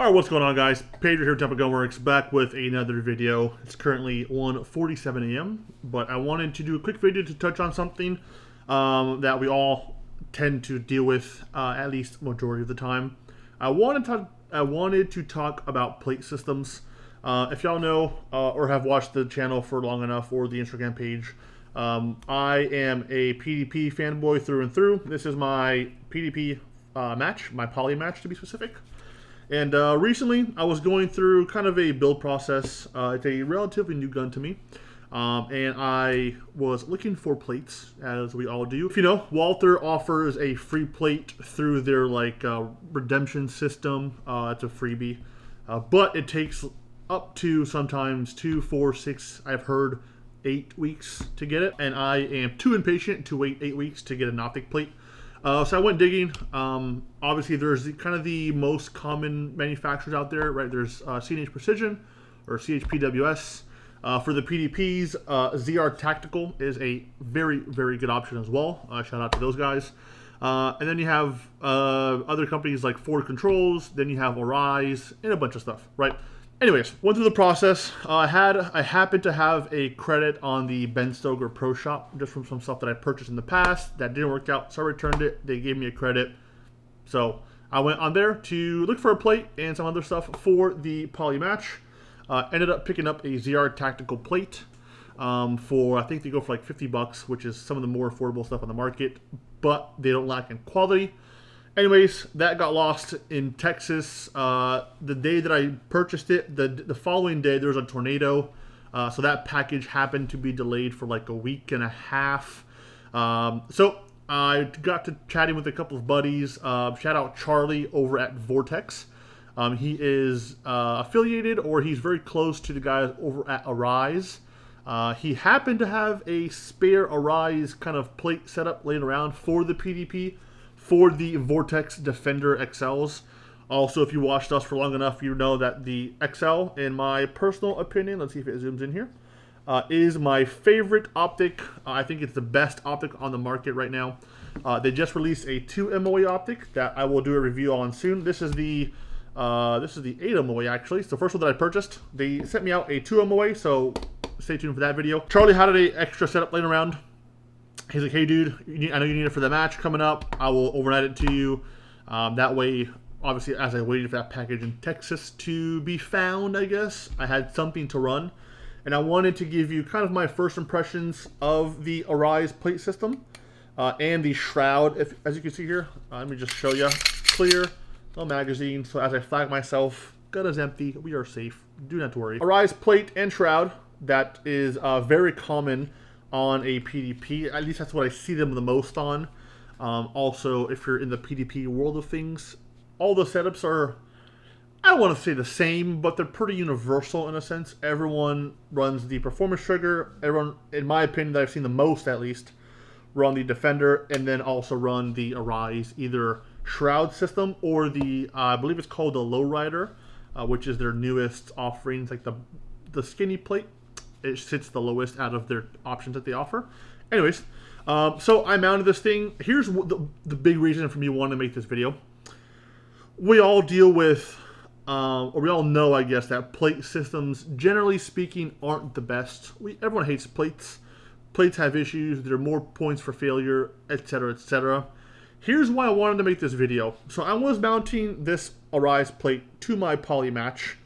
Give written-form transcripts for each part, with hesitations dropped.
Alright, what's going on, guys? Pedro here, Temple Gunworks, back with another video. It's currently 1:47 a.m., but I wanted to do a quick video to touch on something that we all tend to deal with, at least majority of the time. I wanted to talk about plate systems. If y'all know or have watched the channel for long enough, or the Instagram page, I am a PDP fanboy through and through. This is my PDP match, my poly match to be specific. And recently, I was going through kind of a build process. It's a relatively new gun to me, and I was looking for plates, as we all do. If you know, Walther offers a free plate through their redemption system. It's a freebie, but it takes up to sometimes 2, 4, 6. I've heard 8 weeks to get it, and I am too impatient to wait 8 weeks to get an OPTIC plate. So I went digging. Obviously, there's kind of the most common manufacturers out there, right? There's CNH Precision or CHPWS. For the PDPs, ZR Tactical is a very, very good option as well. Shout out to those guys. And then you have other companies like Ford Controls. Then you have Arise and a bunch of stuff, right? Anyways, went through the process. I happened to have a credit on the Ben Stoker Pro Shop just from some stuff that I purchased in the past that didn't work out, so I returned it. They gave me a credit, so I went on there to look for a plate and some other stuff for the poly match. Ended up picking up a ZR Tactical plate for, I think they go for like 50 bucks, which is some of the more affordable stuff on the market, but they don't lack in quality. Anyways, that got lost in Texas. The day that I purchased it, the following day, there was a tornado. So that package happened to be delayed for like a week and a half. So I got to chatting with a couple of buddies. Shout out Charlie over at Vortex. He is affiliated, or he's very close to the guys over at Arise. He happened to have a spare Arise kind of plate setup laying around for the PDP, for the Vortex Defender XLs. Also, if you watched us for long enough, you know that the XL, in my personal opinion, let's see if it zooms in here, is my favorite optic. I think it's the best optic on the market right now. They just released a 2 MOA optic that I will do a review on soon. This is the 8 MOA actually. It's the first one that I purchased. They sent me out a 2 MOA, so stay tuned for that video. Charlie had an extra setup laying around. He's like, hey dude, I know you need it for the match coming up. I will overnight it to you. That way, obviously, as I waited for that package in Texas to be found, I guess, I had something to run. And I wanted to give you kind of my first impressions of the Arise plate system and the shroud. As you can see here, let me just show you. Clear, no magazine. So as I flag myself, gun is empty. We are safe. Do not worry. Arise plate and shroud, that is very common on a PDP. At least that's what I see them the most on. Also, if you're in the PDP world of things, all the setups are, I don't want to say the same, but they're pretty universal in a sense. Everyone runs the performance trigger. Everyone, in my opinion, that I've seen the most at least, run the Defender, and then also run the Arise, either shroud system or the, I believe it's called the Lowrider, which is their newest offerings, like the skinny plate. It sits the lowest out of their options that they offer. Anyways, so I mounted this thing. Here's the big reason for me wanting to make this video. We all deal with, or we all know, I guess, that plate systems, generally speaking, aren't the best. Everyone hates plates. Plates have issues. There are more points for failure, etc., etc. Here's why I wanted to make this video. So I was mounting this Arise plate to my poly match,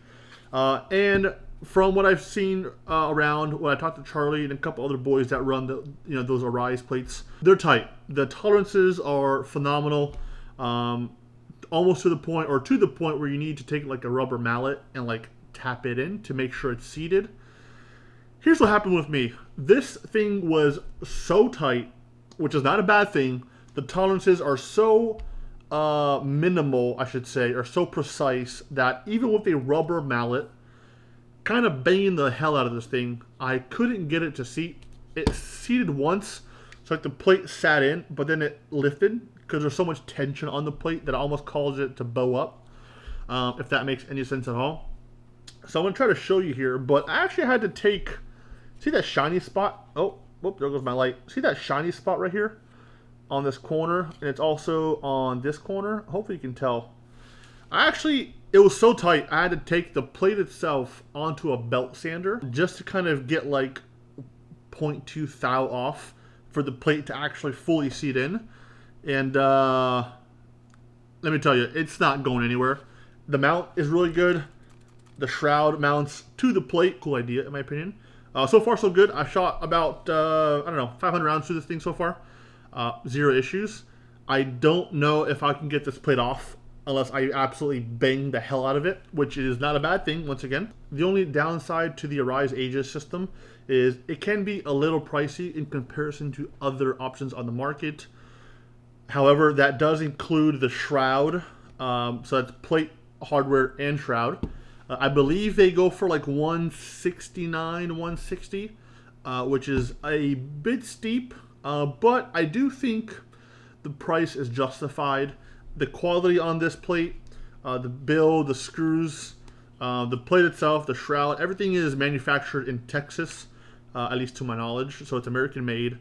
and from what I've seen around, when I talked to Charlie and a couple other boys that run those Arise plates, they're tight. The tolerances are phenomenal, almost to the point where you need to take like a rubber mallet and like tap it in to make sure it's seated. Here's what happened with me. This thing was so tight, which is not a bad thing. The tolerances are so minimal, I should say, or so precise that even with a rubber mallet, kind of banging the hell out of this thing, I couldn't get it to seat. It seated once, so like the plate sat in, but then it lifted because there's so much tension on the plate that it almost caused it to bow up, if that makes any sense at all. So I'm going to try to show you here, but I actually had to take, see that shiny spot? Oh, whoop, there goes my light. See that shiny spot right here on this corner? And it's also on this corner. Hopefully you can tell. It was so tight, I had to take the plate itself onto a belt sander just to kind of get like 0.2 thou off for the plate to actually fully seat in. And let me tell you, it's not going anywhere. The mount is really good. The shroud mounts to the plate. Cool idea, in my opinion. So far, so good. I shot about, I don't know, 500 rounds through this thing so far. Zero issues. I don't know if I can get this plate off unless I absolutely bang the hell out of it, which is not a bad thing, once again. The only downside to the Arise Aegis system is it can be a little pricey in comparison to other options on the market. However, that does include the shroud. So that's plate, hardware, and shroud. I believe they go for like $169, $160, which is a bit steep, but I do think the price is justified. The quality on this plate, the build, the screws, the plate itself, the shroud, everything is manufactured in Texas, at least to my knowledge. So it's American made.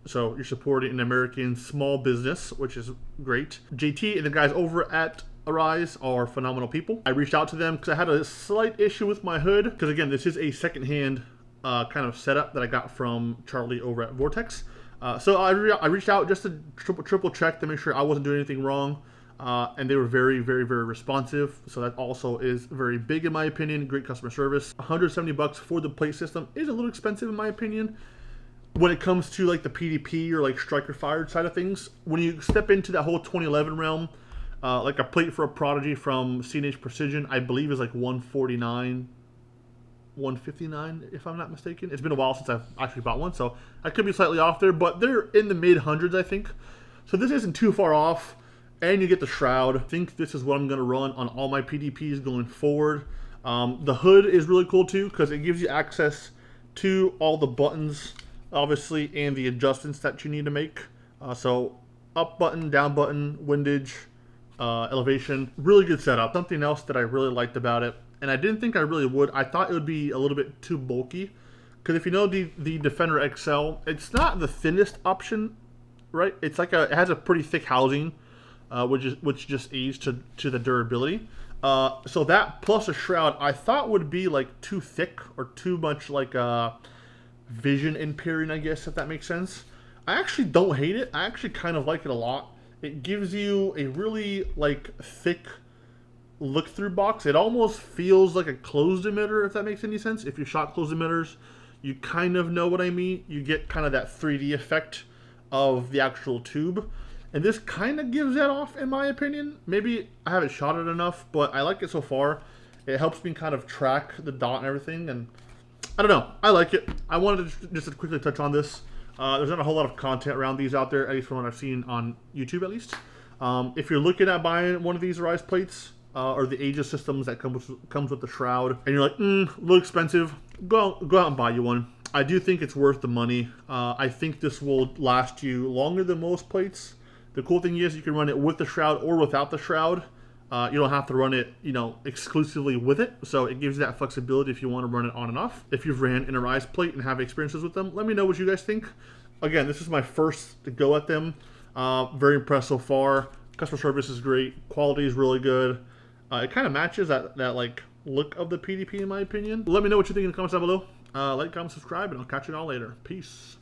So you're supporting an American small business, which is great. JT and the guys over at Arise are phenomenal people. I reached out to them because I had a slight issue with my hood. Because again, this is a secondhand kind of setup that I got from Charlie over at Vortex. So I reached out just to triple check to make sure I wasn't doing anything wrong. And they were very, very, very responsive. So that also is very big in my opinion. Great customer service. $170 for the plate system is a little expensive in my opinion. When it comes to like the PDP or like striker fired side of things, when you step into that whole 2011 realm, like a plate for a Prodigy from C&H Precision, I believe is like $149, $159 if I'm not mistaken. It's been a while since I've actually bought one, so I could be slightly off there, but they're in the mid hundreds, I think. So this isn't too far off, and you get the shroud. I think this is what I'm going to run on all my PDPs going forward. The hood is really cool too because it gives you access to all the buttons, obviously, and the adjustments that you need to make. So up button, down button, windage, elevation, really good setup. Something else that I really liked about it, and I didn't think I really would, I thought it would be a little bit too bulky. Because if you know the Defender XL, it's not the thinnest option, right? It's like it has a pretty thick housing, which just aids to the durability. So that plus a shroud, I thought would be like too thick or too much like vision impairing, I guess, if that makes sense. I actually don't hate it. I actually kind of like it a lot. It gives you a really like thick look-through box. It almost feels like a closed emitter, if that makes any sense. If you shot closed emitters, you kind of know what I mean. You get kind of that 3D effect of the actual tube. And this kind of gives that off, in my opinion. Maybe I haven't shot it enough, but I like it so far. It helps me kind of track the dot and everything, and I don't know. I like it. I wanted to just to quickly touch on this. There's not a whole lot of content around these out there, at least from what I've seen on YouTube, at least. If you're looking at buying one of these Arise plates, or the Aegis systems that comes with the shroud, and you're like, a little expensive, go out and buy you one. I do think it's worth the money. I think this will last you longer than most plates. The cool thing is you can run it with the shroud or without the shroud. You don't have to run it, exclusively with it. So it gives you that flexibility if you want to run it on and off. If you've ran an Arise plate and have experiences with them, let me know what you guys think. Again, this is my first go at them. Very impressed so far. Customer service is great. Quality is really good. It kind of matches that like look of the PDP in my opinion. Let me know what you think in the comments down below. Like, comment, subscribe, and I'll catch you all later. Peace.